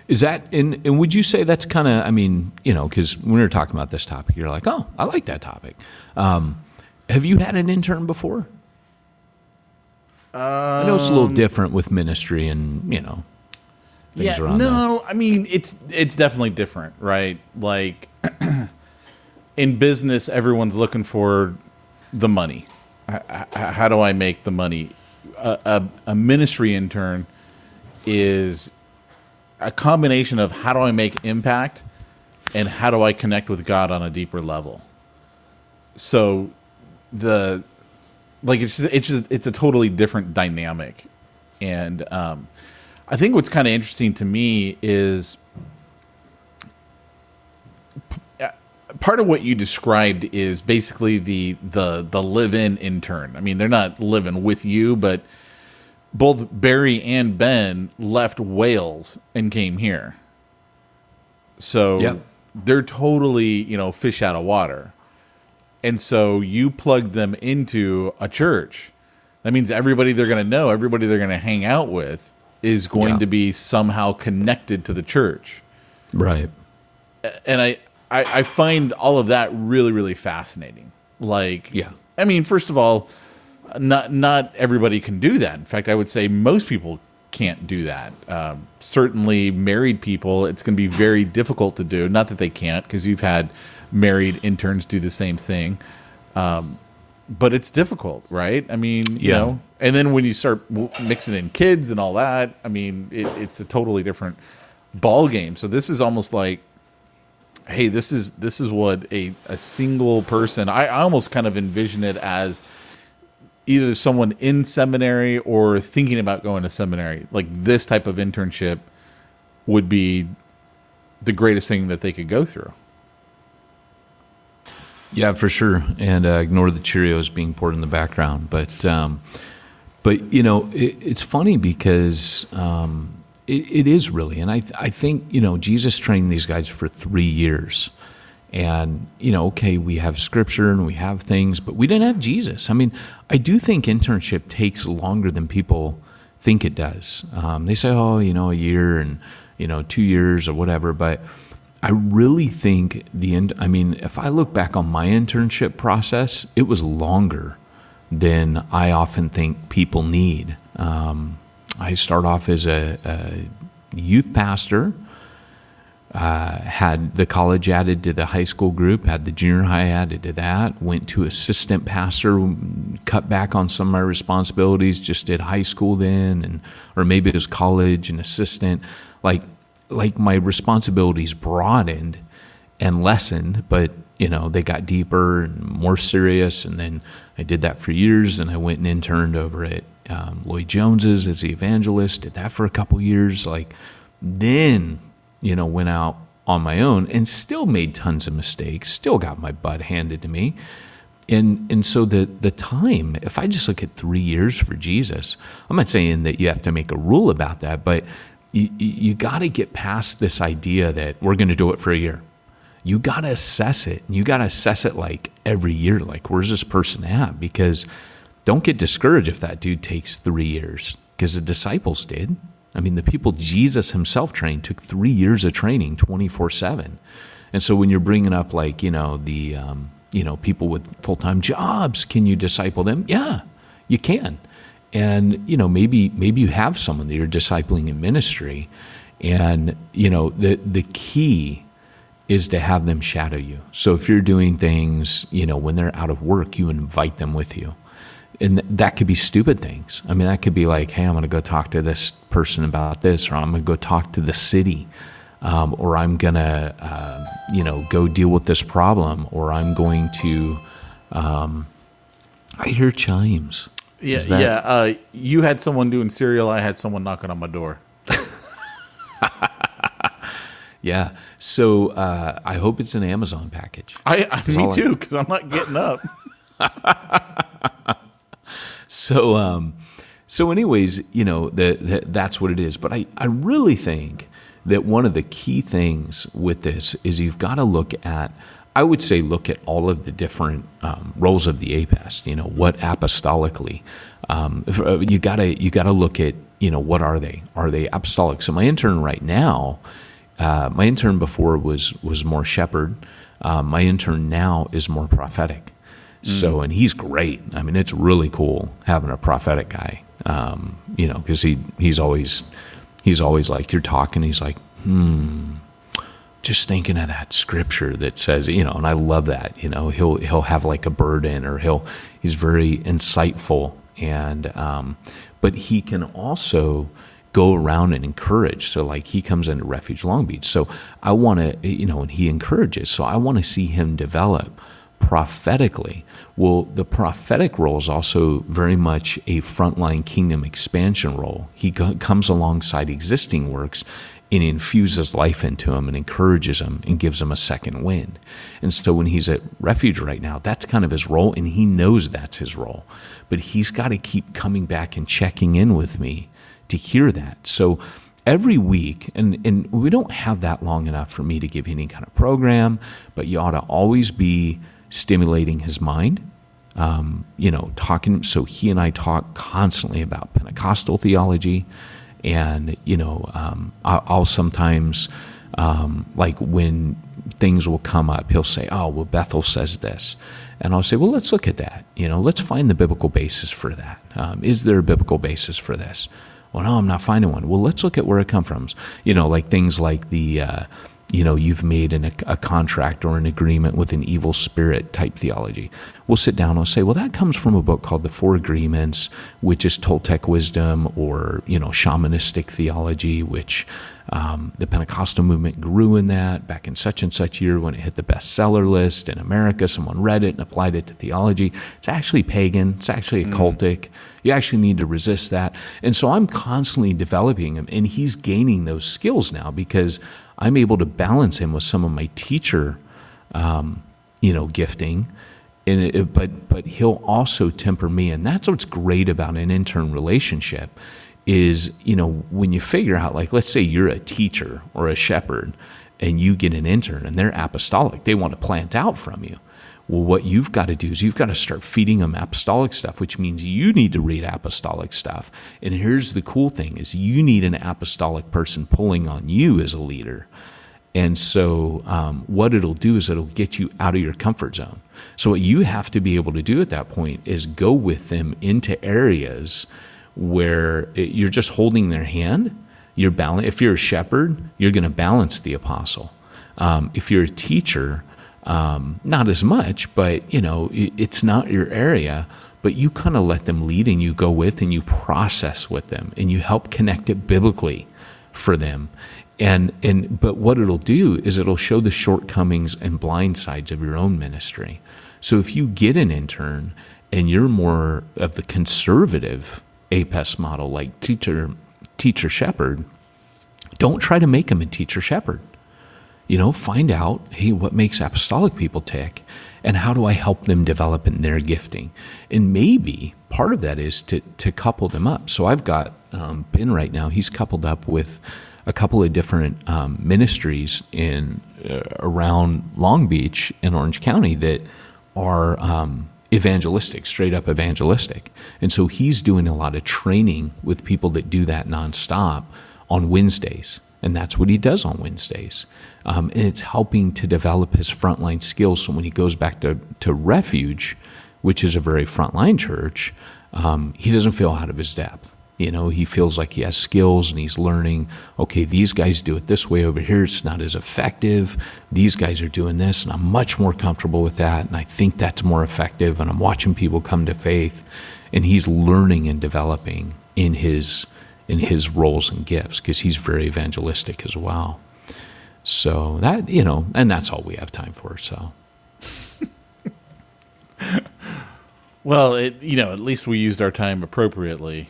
Speaker 3: Is that, and would you say that's kind of, because when we were talking about this topic, you're like, oh, I like that topic. Have you had an intern before? I know it's a little different with ministry and, things around that.
Speaker 2: I mean, it's definitely different, right? Like in business, everyone's looking for the money. How do I make the money? A ministry intern is a combination of how do I make impact and how do I connect with God on a deeper level. So it's a totally different dynamic. And I think what's kind of interesting to me is part of what you described is basically the live-in intern. I mean, they're not living with you, but both Barry and Ben left Wales and came here. So they're totally, fish out of water. And so you plug them into a church. That means everybody they're going to know, everybody they're going to hang out with is going to be somehow connected to the church.
Speaker 3: Right.
Speaker 2: And I find all of that really, really fascinating. Like, I mean, first of all, not everybody can do that. In fact, I would say most people can't do that. Certainly married people, it's going to be very difficult to do. Not that they can't, because you've had married interns do the same thing. But it's difficult, right? I mean, and then when you start mixing in kids and all that, I mean, it's a totally different ball game. So this is almost like, hey, this is what a single person, I almost kind of envision it as either someone in seminary or thinking about going to seminary. Like this type of internship would be the greatest thing that they could go through.
Speaker 3: Yeah, for sure. And ignore the Cheerios being poured in the background. But it's funny because it is really. And I think, Jesus trained these guys for 3 years. And, okay, we have scripture and we have things, but we didn't have Jesus. I mean, I do think internship takes longer than people think it does. They say, a year and, 2 years or whatever. But I really think if I look back on my internship process, it was longer than I often think people need. I start off as a youth pastor, had the college added to the high school group, had the junior high added to that, went to assistant pastor, cut back on some of my responsibilities, just did high school then, or maybe it was college and assistant. Like my responsibilities broadened and lessened, but they got deeper and more serious. And then I did that for years, and I went and interned over at Lloyd Jones's as the evangelist, did that for a couple years. Then went out on my own and still made tons of mistakes, still got my butt handed to me. And so the time, if I just look at 3 years for Jesus, I'm not saying that you have to make a rule about that, but you got to get past this idea that we're going to do it for a year. You got to assess it. You got to assess it every year. Where's this person at? Because don't get discouraged if that dude takes 3 years, because the disciples did. I mean, the people Jesus himself trained took 3 years of training 24/7. And so when you're bringing up people with full-time jobs, can you disciple them? Yeah, you can. And, maybe you have someone that you're discipling in ministry. And, the key is to have them shadow you. So if you're doing things, when they're out of work, you invite them with you. And that could be stupid things. I mean, that could be like, hey, I'm going to go talk to this person about this, or I'm going to go talk to the city, or I'm going to, go deal with this problem, or I'm going to, I hear chimes.
Speaker 2: Yeah. You had someone doing cereal. I had someone knocking on my door.
Speaker 3: Yeah. So I hope it's an Amazon package.
Speaker 2: Me too, because I'm not getting up.
Speaker 3: So anyways, that's what it is. But I really think that one of the key things with this is you've got to look at all of the different roles of the APEST. What apostolically, you gotta look at, what are they? Are they apostolic? So my intern right now, my intern before was more shepherd. My intern now is more prophetic. So, and he's great. I mean, it's really cool having a prophetic guy. Because he's always like, you're talking, he's like, just thinking of that scripture that says, and I love that, he'll have like a burden, or he's very insightful, and but he can also go around and encourage. So like he comes into Refuge Long Beach. So I want to, and he encourages. So I want to see him develop prophetically. Well, the prophetic role is also very much a frontline kingdom expansion role. He comes alongside existing works and infuses life into him and encourages him and gives him a second wind. And so when he's at Refuge right now, that's kind of his role, and he knows that's his role. But he's got to keep coming back and checking in with me to hear that. So every week, and we don't have that long enough for me to give you any kind of program, but you ought to always be stimulating his mind, talking. So he and I talk constantly about Pentecostal theology, and I'll sometimes like when things will come up, he'll say, "Oh, well, Bethel says this," and I'll say, "Well, let's look at that. Let's find the biblical basis for that. Is there a biblical basis for this?" Well, no, I'm not finding one. Well, let's look at where it comes from. Like things like the, you've made a contract or an agreement with an evil spirit type theology. We'll sit down and I'll say, well, that comes from a book called The Four Agreements, which is Toltec wisdom, or, shamanistic theology, which the Pentecostal movement grew in that back in such and such year when it hit the bestseller list in America. Someone read it and applied it to theology. It's actually pagan. It's actually occultic. You actually need to resist that. And so I'm constantly developing him, and he's gaining those skills now because I'm able to balance him with some of my teacher, gifting. But he'll also temper me. And that's what's great about an intern relationship is, when you figure out, like, let's say you're a teacher or a shepherd and you get an intern and they're apostolic, they want to plant out from you. Well, what you've got to do is you've got to start feeding them apostolic stuff, which means you need to read apostolic stuff. And here's the cool thing is you need an apostolic person pulling on you as a leader. And so what it'll do is it'll get you out of your comfort zone. So what you have to be able to do at that point is go with them into areas where you're just holding their hand. If you're a shepherd, you're going to balance the apostle. If you're a teacher, not as much, but it's not your area, but you kind of let them lead and you go with and you process with them and you help connect it biblically for them. But what it'll do is it'll show the shortcomings and blind sides of your own ministry. So if you get an intern and you're more of the conservative APES model, like teacher shepherd, don't try to make him a teacher shepherd. Find out, hey, what makes apostolic people tick, and how do I help them develop in their gifting? And maybe part of that is to couple them up. So I've got Ben right now, he's coupled up with a couple of different ministries around Long Beach and Orange County that are evangelistic, straight up evangelistic. And so he's doing a lot of training with people that do that nonstop on Wednesdays. And that's what he does on Wednesdays. And it's helping to develop his frontline skills. So when he goes back to Refuge, which is a very frontline church, he doesn't feel out of his depth. He feels like he has skills and he's learning, okay, these guys do it this way over here. It's not as effective. These guys are doing this and I'm much more comfortable with that. And I think that's more effective. And I'm watching people come to faith, and he's learning and developing in his roles and gifts because he's very evangelistic as well. So that, and that's all we have time for. So.
Speaker 2: Well, at least we used our time appropriately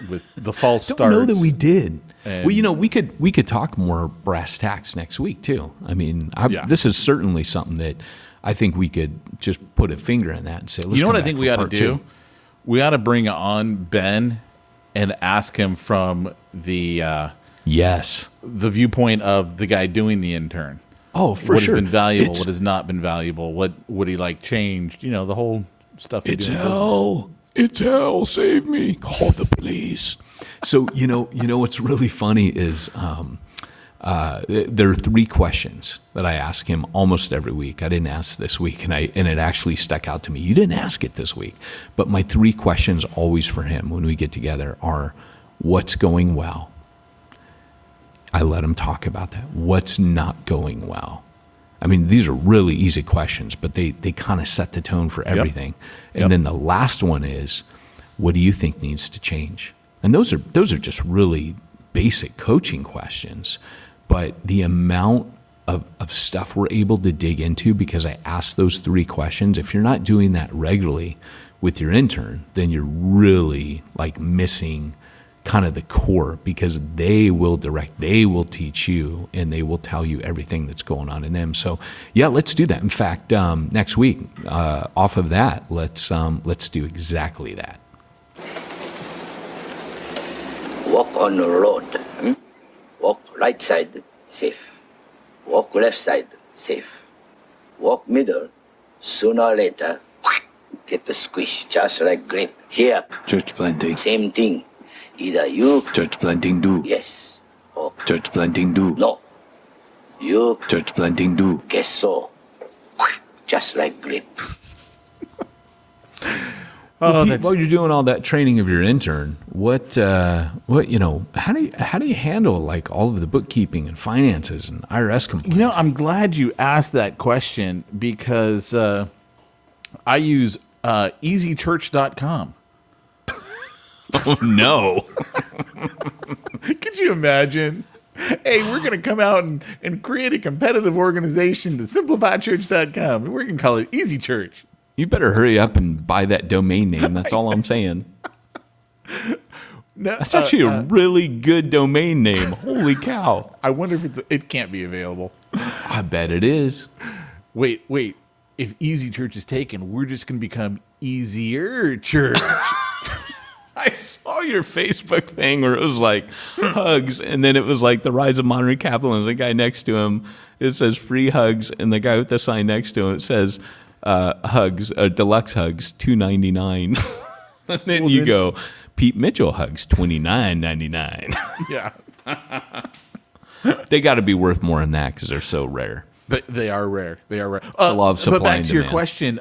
Speaker 2: with the false starts.
Speaker 3: I don't know that we did.
Speaker 2: And,
Speaker 3: well, we could talk more brass tacks next week too. I mean, this is certainly something that I think we could just put a finger in that and say, let's
Speaker 2: what I think we ought to do? We ought to bring on Ben and ask him from the viewpoint of the guy doing the intern.
Speaker 3: Oh, for sure.
Speaker 2: What has been valuable, what has not been valuable, what would he like changed, the whole stuff.
Speaker 3: It's hell. It's hell. Save me. Call the police. So, what's really funny is There are 3 questions that I ask him almost every week. I didn't ask this week, and it actually stuck out to me. You didn't ask it this week, but my 3 questions always for him when we get together are, what's going well? I let him talk about that. What's not going well? I mean, these are really easy questions, but they kind of set the tone for everything. Yep. And then the last one is, what do you think needs to change? And those are just really basic coaching questions, but the amount of stuff we're able to dig into because I asked those 3 questions, if you're not doing that regularly with your intern, then you're really like missing kind of the core, because they will direct, they will teach you, and they will tell you everything that's going on in them. So yeah, let's do that. In fact, next week, off of that, let's do exactly that.
Speaker 6: Walk on the road. Walk right side, safe. Walk left side, safe. Walk middle, sooner or later, get the squish, just like grape. Here,
Speaker 5: Church planting.
Speaker 6: same thing. Either you,
Speaker 5: Church planting do.
Speaker 6: yes, or
Speaker 5: Church planting do.
Speaker 6: no. You,
Speaker 5: Church planting do.
Speaker 6: guess so. Just like grape.
Speaker 2: Oh,
Speaker 3: While you're doing all that training of your intern, what how do you handle like all of the bookkeeping and finances and IRS compliance?
Speaker 2: I'm glad you asked that question, because I use easychurch.com.
Speaker 3: Oh no.
Speaker 2: Could you imagine? Hey, we're going to come out and create a competitive organization to simplify church.com. We're going to call it Easy Church.
Speaker 3: You better hurry up and buy that domain name. That's all I'm saying.
Speaker 2: No,
Speaker 3: That's actually a really good domain name. Holy cow.
Speaker 2: I wonder if it can't be available.
Speaker 3: I bet it is.
Speaker 2: Wait. If Easy Church is taken, we're just going to become Easier Church.
Speaker 3: I saw your Facebook thing where it was like hugs, and then it was like the rise of modern capitalism. The guy next to him, it says free hugs, and the guy with the sign next to him, it says hugs, deluxe hugs, $2.99. And then you go, Pete Mitchell hugs, $29.99.
Speaker 2: Yeah.
Speaker 3: They got to be worth more than that because they're so rare.
Speaker 2: They are rare. They are rare.
Speaker 3: a law of supply
Speaker 2: but back
Speaker 3: and
Speaker 2: to your
Speaker 3: demand.
Speaker 2: question,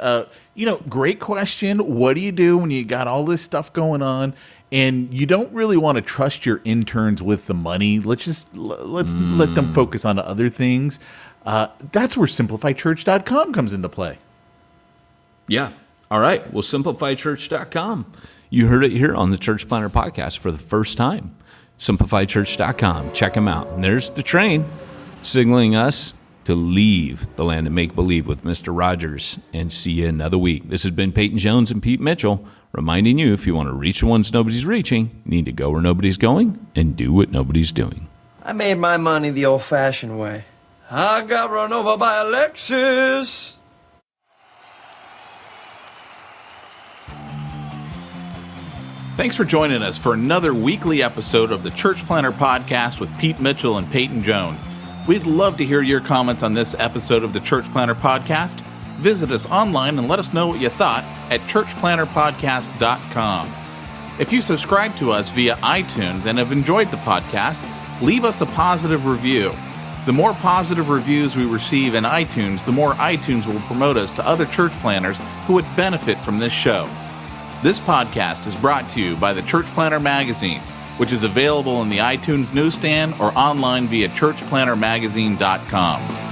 Speaker 2: great question. What do you do when you got all this stuff going on and you don't really want to trust your interns with the money? Let's let them focus on other things. That's where simplifychurch.com comes into play.
Speaker 3: Yeah. All right. Well, simplifychurch.com. You heard it here on the Church Planner Podcast for the first time. Simplifychurch.com. Check them out. And there's the train signaling us to leave the land of make-believe with Mr. Rogers, and see you another week. This has been Peyton Jones and Pete Mitchell, reminding you, if you want to reach the ones nobody's reaching, you need to go where nobody's going and do what nobody's doing.
Speaker 7: I made my money the old-fashioned way. I got run over by a Lexus.
Speaker 2: Thanks for joining us for another weekly episode of the Church Planner Podcast with Pete Mitchell and Peyton Jones. We'd love to hear your comments on this episode of the Church Planner Podcast. Visit us online and let us know what you thought at churchplannerpodcast.com. If you subscribe to us via iTunes and have enjoyed the podcast, leave us a positive review. The more positive reviews we receive in iTunes, the more iTunes will promote us to other church planners who would benefit from this show. This podcast is brought to you by the Church Planner Magazine, which is available in the iTunes newsstand or online via churchplannermagazine.com.